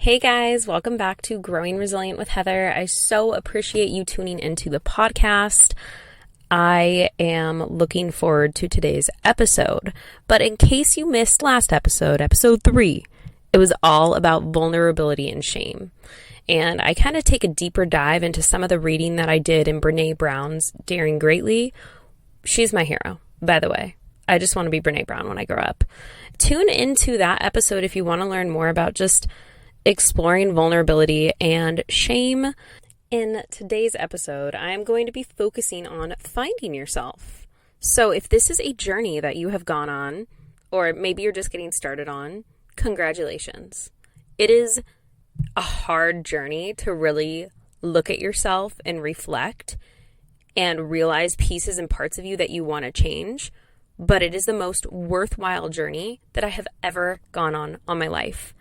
Hey guys, welcome back to Growing Resilient with Heather. I so appreciate you tuning into the podcast. I am looking forward to today's episode. But in case you missed last episode, episode 3, it was all about vulnerability and shame. And I kind of take a deeper dive into some of the reading that I did in Brené Brown's Daring Greatly. She's my hero, by the way. I just want to be Brené Brown when I grow up. Tune into that episode if you want to learn more about just exploring vulnerability and shame. In today's episode, I am going to be focusing on finding yourself. So if this is a journey that you have gone on, or maybe you're just getting started on, congratulations. It is a hard journey to really look at yourself and reflect and realize pieces and parts of you that you want to change. But it is the most worthwhile journey that I have ever gone on my life.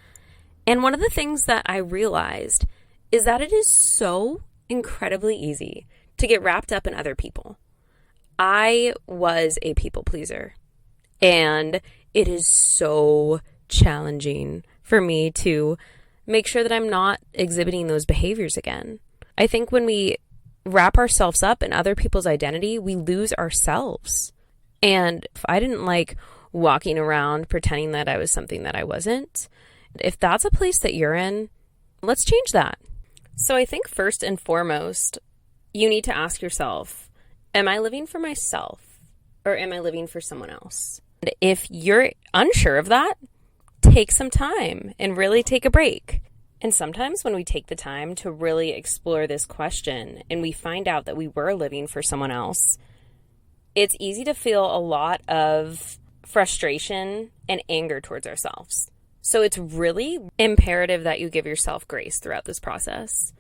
And one of the things that I realized is that it is so incredibly easy to get wrapped up in other people. I was a people pleaser, and it is so challenging for me to make sure that I'm not exhibiting those behaviors again. I think when we wrap ourselves up in other people's identity, we lose ourselves. And if I didn't like walking around pretending that I was something that I wasn't, if that's a place that you're in, let's change that. So I think first and foremost, you need to ask yourself, am I living for myself or am I living for someone else? And if you're unsure of that, take some time and really take a break. And sometimes when we take the time to really explore this question and we find out that we were living for someone else, it's easy to feel a lot of frustration and anger towards ourselves. So it's really imperative that you give yourself grace throughout this process.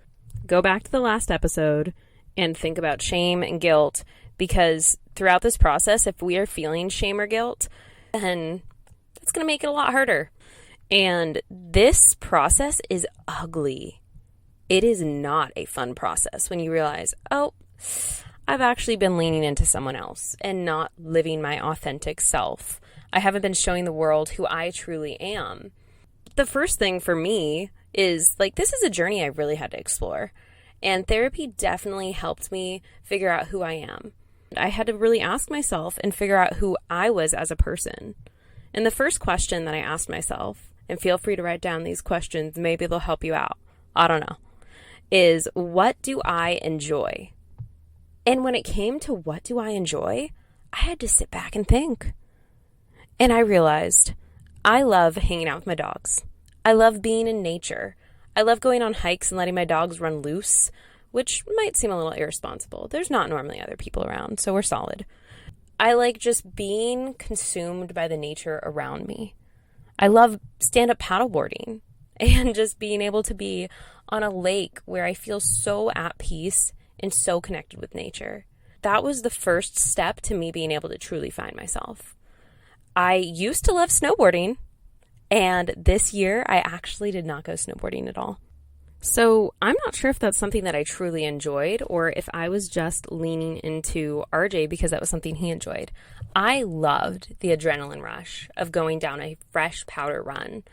Go back to the last episode and think about shame and guilt, because throughout this process, if we are feeling shame or guilt, then it's going to make it a lot harder. And this process is ugly. It is not a fun process when you realize, oh, I've actually been leaning into someone else and not living my authentic self. I haven't been showing the world who I truly am. The first thing for me is this is a journey I really had to explore. And therapy definitely helped me figure out who I am. I had to really ask myself and figure out who I was as a person. And the first question that I asked myself, and feel free to write down these questions, maybe they'll help you out, I don't know, is what do I enjoy? And when it came to what do I enjoy, I had to sit back and think. And I realized I love hanging out with my dogs. I love being in nature. I love going on hikes and letting my dogs run loose, which might seem a little irresponsible. There's not normally other people around, so we're solid. I like just being consumed by the nature around me. I love stand-up paddleboarding and just being able to be on a lake where I feel so at peace and so connected with nature. That was the first step to me being able to truly find myself. I used to love snowboarding, and this year I actually did not go snowboarding at all. So I'm not sure if that's something that I truly enjoyed or if I was just leaning into RJ because that was something he enjoyed. I loved the adrenaline rush of going down a fresh powder run.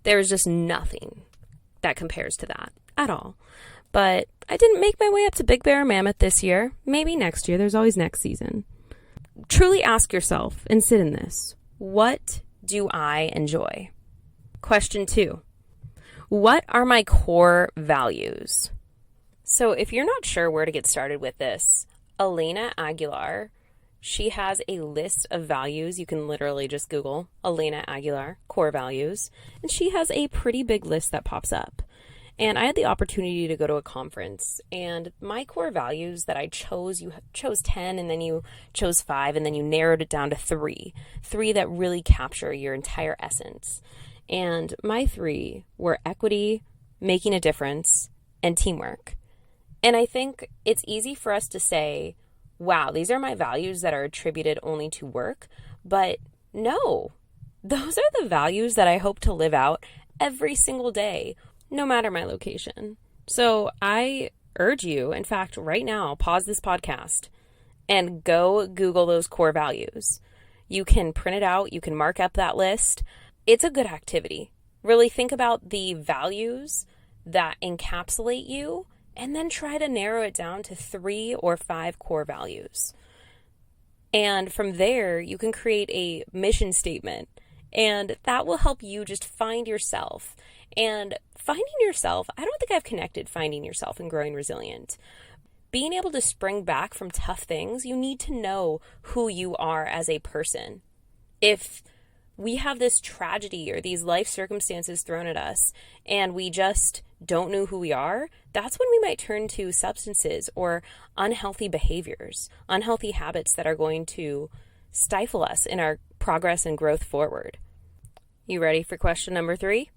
There is just nothing that compares to that at all. But I didn't make my way up to Big Bear or Mammoth this year. Maybe next year. There's always next season. Truly ask yourself and sit in this. What do I enjoy? Question 2. What are my core values? So if you're not sure where to get started with this, Elena Aguilar, she has a list of values. You can literally just Google Elena Aguilar core values, and she has a pretty big list that pops up. And I had the opportunity to go to a conference, and my core values that I chose, you chose 10, and then you chose 5, and then you narrowed it down to 3 that really capture your entire essence. And my 3 were equity, making a difference, and teamwork. And I think it's easy for us to say, wow, these are my values that are attributed only to work. But no, those are the values that I hope to live out every single day, no matter my location. So I urge you, in fact, right now, pause this podcast and go Google those core values. You can print it out. You can mark up that list. It's a good activity. Really think about the values that encapsulate you, and then try to narrow it down to 3 or 5 core values. And from there, you can create a mission statement, and that will help you just find yourself. And finding yourself, I don't think I've connected finding yourself and growing resilient. Being able to spring back from tough things, you need to know who you are as a person. If we have this tragedy or these life circumstances thrown at us and we just don't know who we are, that's when we might turn to substances or unhealthy behaviors, unhealthy habits that are going to stifle us in our progress and growth forward. You ready for question number 3?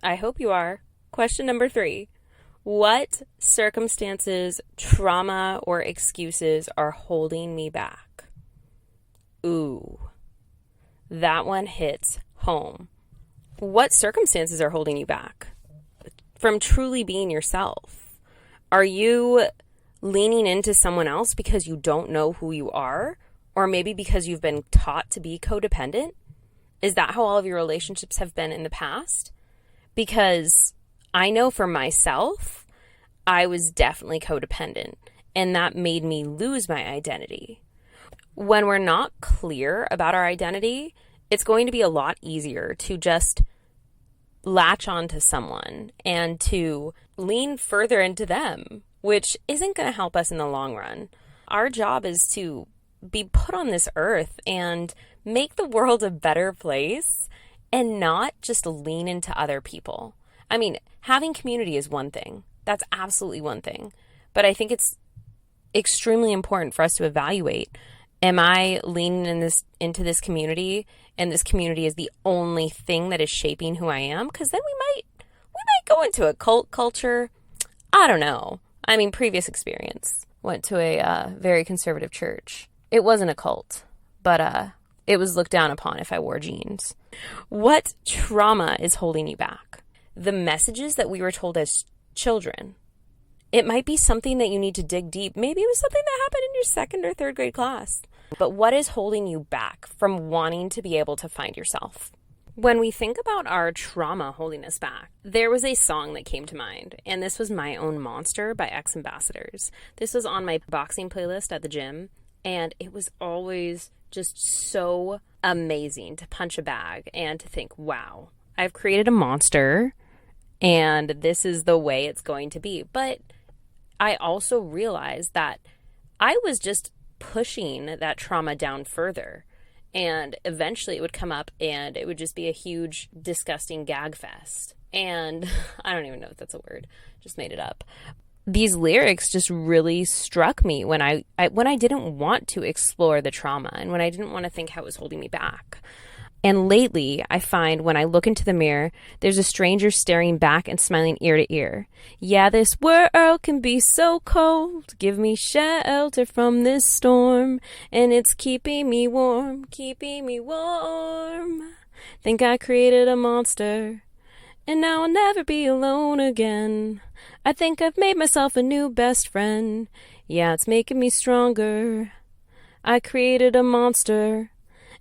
I hope you are. Question number 3. What circumstances, trauma, or excuses are holding me back? Ooh, that one hits home. What circumstances are holding you back from truly being yourself? Are you leaning into someone else because you don't know who you are? Or maybe because you've been taught to be codependent? Is that how all of your relationships have been in the past? Because I know for myself, I was definitely codependent, and that made me lose my identity. When we're not clear about our identity, it's going to be a lot easier to just latch onto someone and to lean further into them, which isn't going to help us in the long run. Our job is to be put on this earth and make the world a better place and not just lean into other people. I mean, having community is one thing. That's absolutely one thing. But I think it's extremely important for us to evaluate, am I leaning into this community, and this community is the only thing that is shaping who I am? Because then we might go into a cult culture. I don't know. I mean, previous experience. Went to a very conservative church. It wasn't a cult, but it was looked down upon if I wore jeans. What trauma is holding you back? The messages that we were told as children. It might be something that you need to dig deep. Maybe it was something that happened in your 2nd or 3rd grade class. But what is holding you back from wanting to be able to find yourself? When we think about our trauma holding us back, there was a song that came to mind, and this was My Own Monster by X Ambassadors. This was on my boxing playlist at the gym, and it was always just so amazing to punch a bag and to think, wow, I've created a monster, and this is the way it's going to be. But I also realized that I was just pushing that trauma down further. And eventually it would come up and it would just be a huge, disgusting gag fest. And I don't even know if that's a word. Just made it up. These lyrics just really struck me when I didn't want to explore the trauma and when I didn't want to think how it was holding me back. And lately, I find when I look into the mirror, there's a stranger staring back and smiling ear to ear. Yeah, this world can be so cold. Give me shelter from this storm. And it's keeping me warm, keeping me warm. Think I created a monster, and now I'll never be alone again. I think I've made myself a new best friend. Yeah, it's making me stronger. I created a monster,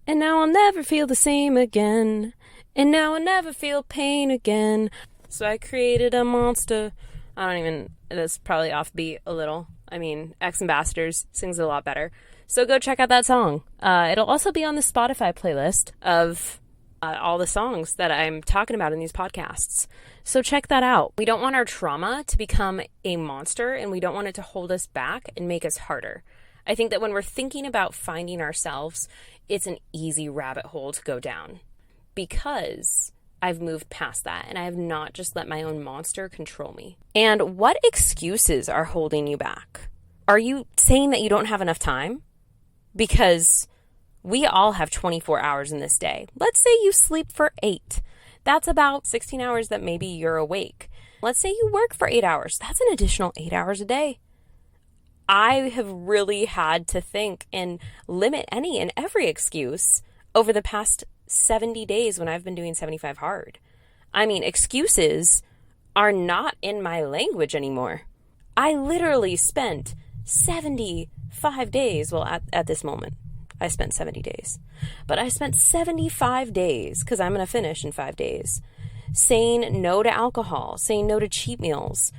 and now I'll never feel the same again. And now I'll never feel pain again. So I created a monster. That's probably offbeat a little. I mean, X Ambassadors sings it a lot better. So go check out that song. It'll also be on the Spotify playlist of all the songs that I'm talking about in these podcasts. So check that out. We don't want our trauma to become a monster, and we don't want it to hold us back and make us harder. I think that when we're thinking about finding ourselves, it's an easy rabbit hole to go down because I've moved past that and I have not just let my own monster control me. And what excuses are holding you back? Are you saying that you don't have enough time? Because we all have 24 hours in this day. Let's say you sleep for 8. That's about 16 hours that maybe you're awake. Let's say you work for 8 hours. That's an additional 8 hours a day. I have really had to think and limit any and every excuse over the past 70 days when I've been doing 75 hard. I mean, excuses are not in my language anymore. I literally spent 75 days, well, at this moment, I spent 70 days. But I spent 75 days, because I'm going to finish in 5 days, saying no to alcohol, saying no to cheat meals,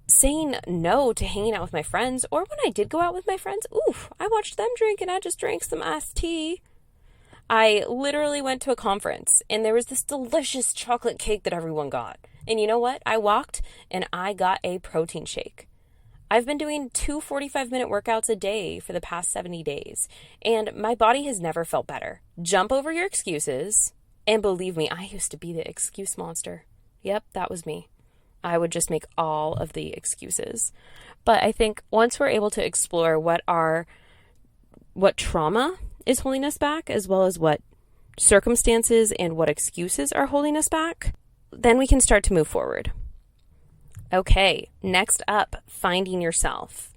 saying no to hanging out with my friends. Or when I did go out with my friends, I watched them drink and I just drank some iced tea. I literally went to a conference and there was this delicious chocolate cake that everyone got. And you know what? I walked and I got a protein shake. I've been doing 2 45-minute workouts a day for the past 70 days, and my body has never felt better. Jump over your excuses, and believe me, I used to be the excuse monster. Yep, that was me. I would just make all of the excuses. But I think once we're able to explore what trauma is holding us back, as well as what circumstances and what excuses are holding us back, then we can start to move forward. Okay, next up, finding yourself.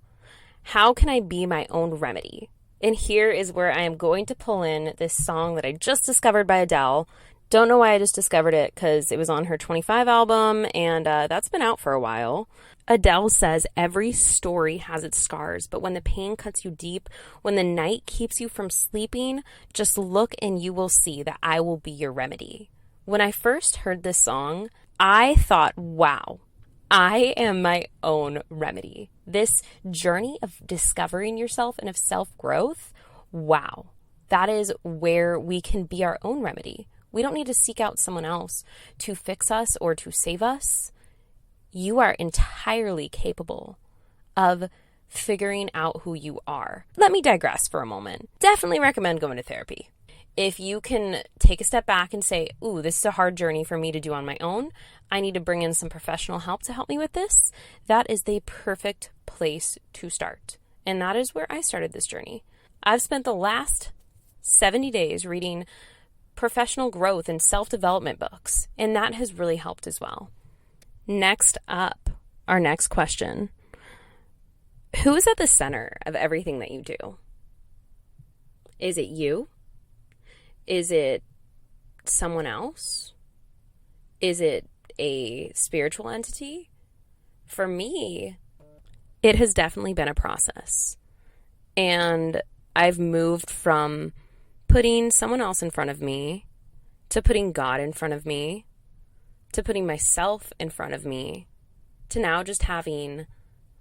How can I be my own remedy? And here is where I am going to pull in this song that I just discovered by Adele. Don't know why I just discovered it, because it was on her 25 album, and that's been out for a while. Adele says, every story has its scars, but when the pain cuts you deep, when the night keeps you from sleeping, just look and you will see that I will be your remedy. When I first heard this song, I thought, wow, I am my own remedy. This journey of discovering yourself and of self-growth, wow, that is where we can be our own remedy. We don't need to seek out someone else to fix us or to save us. You are entirely capable of figuring out who you are. Let me digress for a moment. Definitely recommend going to therapy. If you can take a step back and say, this is a hard journey for me to do on my own, I need to bring in some professional help to help me with this, that is the perfect place to start. And that is where I started this journey. I've spent the last 70 days reading professional growth and self-development books, and that has really helped as well. Next up, our next question. Who is at the center of everything that you do? Is it you? Is it someone else? Is it a spiritual entity? For me, it has definitely been a process. And I've moved from putting someone else in front of me to putting God in front of me to putting myself in front of me to now just having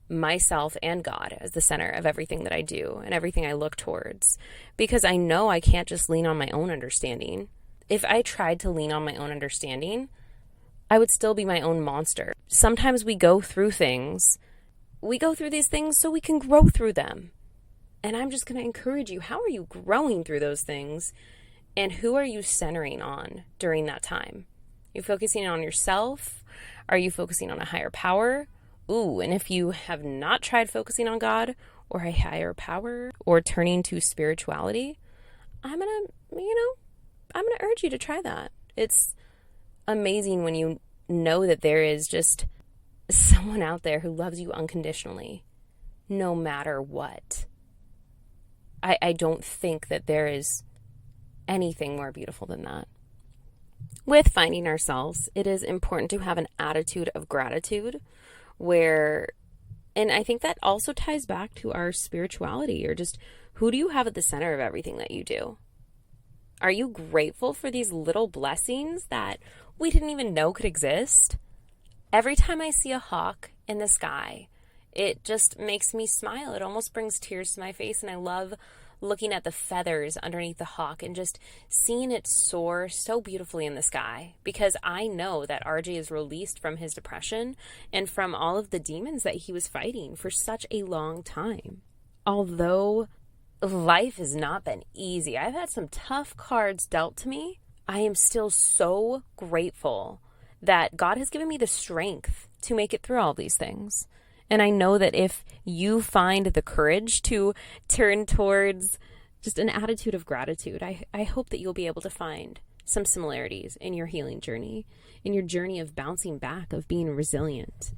myself and God as the center of everything that I do and everything I look towards, because I know I can't just lean on my own understanding. If I tried to lean on my own understanding, I would still be my own monster. Sometimes we go through things. We go through these things so we can grow through them. And I'm just going to encourage you, how are you growing through those things? And who are you centering on during that time? Are you focusing on yourself? Are you focusing on a higher power? And if you have not tried focusing on God or a higher power or turning to spirituality, I'm going to urge you to try that. It's amazing when you know that there is just someone out there who loves you unconditionally, no matter what. I don't think that there is anything more beautiful than that. With finding ourselves, it is important to have an attitude of gratitude and I think that also ties back to our spirituality, or just who do you have at the center of everything that you do? Are you grateful for these little blessings that we didn't even know could exist? Every time I see a hawk in the sky, it just makes me smile. It almost brings tears to my face, and I love looking at the feathers underneath the hawk and just seeing it soar so beautifully in the sky, because I know that RJ is released from his depression and from all of the demons that he was fighting for such a long time. Although life has not been easy, I've had some tough cards dealt to me, I am still so grateful that God has given me the strength to make it through all these things. And I know that if you find the courage to turn towards just an attitude of gratitude, I hope that you'll be able to find some similarities in your healing journey, in your journey of bouncing back, of being resilient.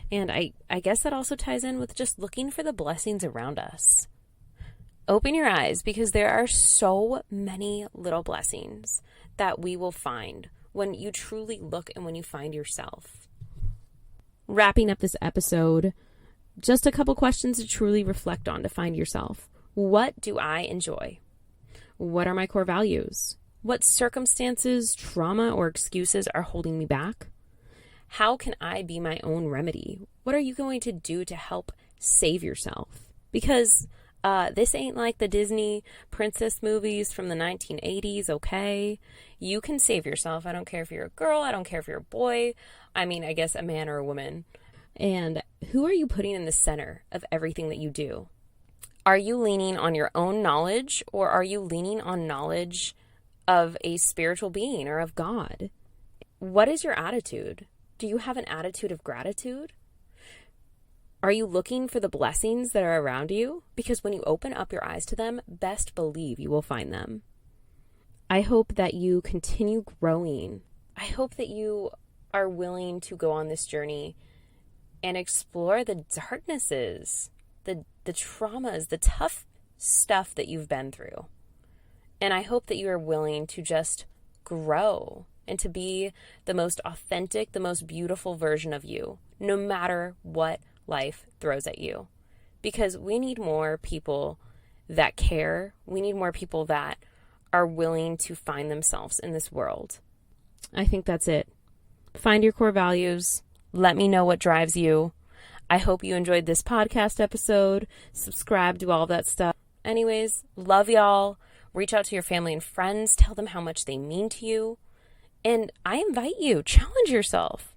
And I guess that also ties in with just looking for the blessings around us. Open your eyes, because there are so many little blessings that we will find when you truly look and when you find yourself. Wrapping up this episode, just a couple questions to truly reflect on to find yourself. What do I enjoy? What are my core values? What circumstances, trauma, or excuses are holding me back? How can I be my own remedy? What are you going to do to help save yourself? Because this ain't like the Disney princess movies from the 1980s, okay? You can save yourself. I don't care if you're a girl. I don't care if you're a boy. I mean, I guess a man or a woman. And who are you putting in the center of everything that you do? Are you leaning on your own knowledge, or are you leaning on knowledge of a spiritual being or of God? What is your attitude? Do you have an attitude of gratitude? Are you looking for the blessings that are around you? Because when you open up your eyes to them, best believe you will find them. I hope that you continue growing. I hope that you are willing to go on this journey and explore the darknesses, the traumas, the tough stuff that you've been through. And I hope that you are willing to just grow and to be the most authentic, the most beautiful version of you, no matter what life throws at you. Because we need more people that care. We need more people that are willing to find themselves in this world. I think that's it. Find your core values. Let me know what drives you. I hope you enjoyed this podcast episode. Subscribe, do all of that stuff. Anyways, love y'all. Reach out to your family and friends. Tell them how much they mean to you. And I invite you, challenge yourself.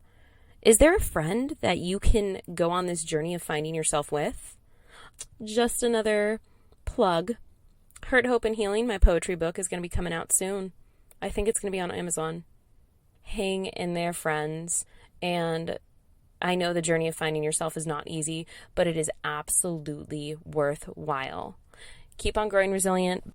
Is there a friend that you can go on this journey of finding yourself with? Just another plug. Hurt, Hope, and Healing, my poetry book, is going to be coming out soon. I think it's going to be on Amazon. Hang in there, friends. And I know the journey of finding yourself is not easy, but it is absolutely worthwhile. Keep on growing resilient.